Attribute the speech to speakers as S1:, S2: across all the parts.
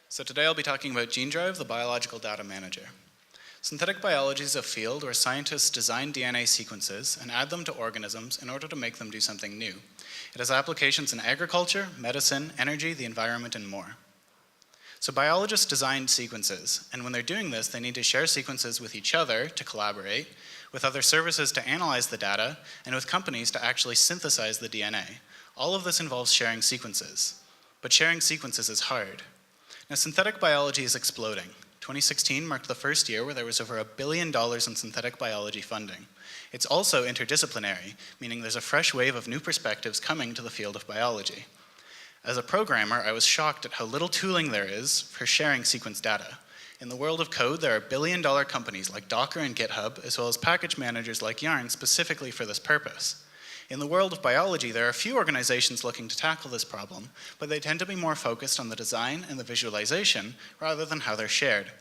S1: So today I'll be talking about gndrv, the biological data manager. Synthetic biology is a field where scientists design DNA sequences and add them to organisms in order to make them do something new. It has applications in agriculture, medicine, energy, the environment, and more. So biologists design sequences, and when they're doing this, they need to share sequences with each other to collaborate, with other services to analyze the data, and with companies to actually synthesize the DNA. All of this involves sharing sequences. But sharing sequences is hard. Now, synthetic biology is exploding. 2016 marked the first year where there was over $1 billion in synthetic biology funding. It's also interdisciplinary, meaning there's a fresh wave of new perspectives coming to the field of biology. As a programmer, I was shocked at how little tooling there is for sharing sequence data. In the world of code, there are billion-dollar companies like Docker and GitHub, as well as package managers like Yarn specifically for this purpose. In the world of biology, there are a few organizations looking to tackle this problem, but they tend to be more focused on the design and the visualization rather than how they're shared.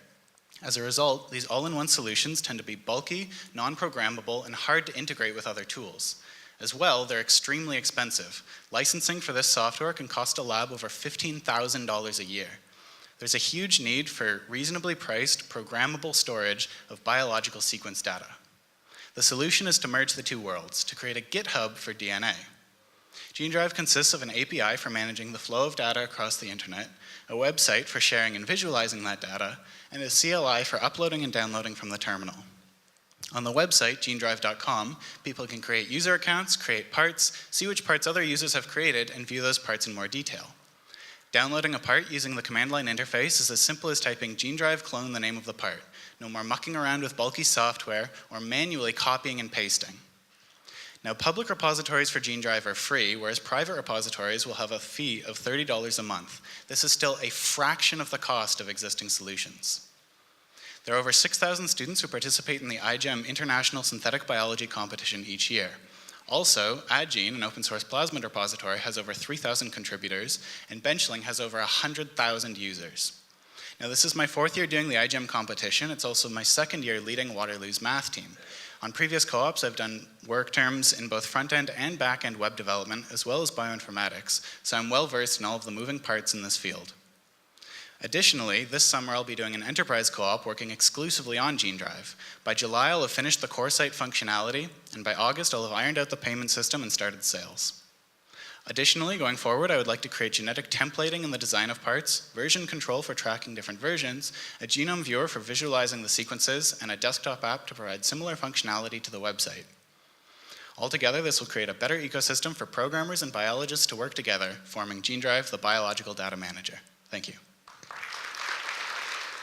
S1: As a result, these all-in-one solutions tend to be bulky, non-programmable, and hard to integrate with other tools. As well, they're extremely expensive. Licensing for this software can cost a lab over $15,000 a year. There's a huge need for reasonably priced, programmable storage of biological sequence data. The solution is to merge the two worlds, to create a GitHub for DNA. gndrv consists of an API for managing the flow of data across the internet, a website for sharing and visualizing that data, and a CLI for uploading and downloading from the terminal. On the website, gndrv.com, people can create user accounts, create parts, see which parts other users have created, and view those parts in more detail. Downloading a part using the command line interface is as simple as typing gndrv clone the name of the part. No more mucking around with bulky software or manually copying and pasting. Now, public repositories for gndrv are free, whereas private repositories will have a fee of $30 a month. This is still a fraction of the cost of existing solutions. There are over 6,000 students who participate in the iGEM International Synthetic Biology Competition each year. Also, AdGene, an open source plasmid repository, has over 3,000 contributors, and Benchling has over 100,000 users. Now, this is my 4th year doing the iGEM competition. It's also my 2nd year leading Waterloo's math team. On previous co-ops, I've done work terms in both front-end and back-end web development, as well as bioinformatics, so I'm well versed in all of the moving parts in this field. Additionally, this summer I'll be doing an enterprise co-op working exclusively on gndrv. By July, I'll have finished the core site functionality, and by August, I'll have ironed out the payment system and started sales. Additionally, going forward, I would like to create genetic templating in the design of parts, version control for tracking different versions, a genome viewer for visualizing the sequences, and a desktop app to provide similar functionality to the website. Altogether, this will create a better ecosystem for programmers and biologists to work together, forming gndrv, the biological data manager. Thank you.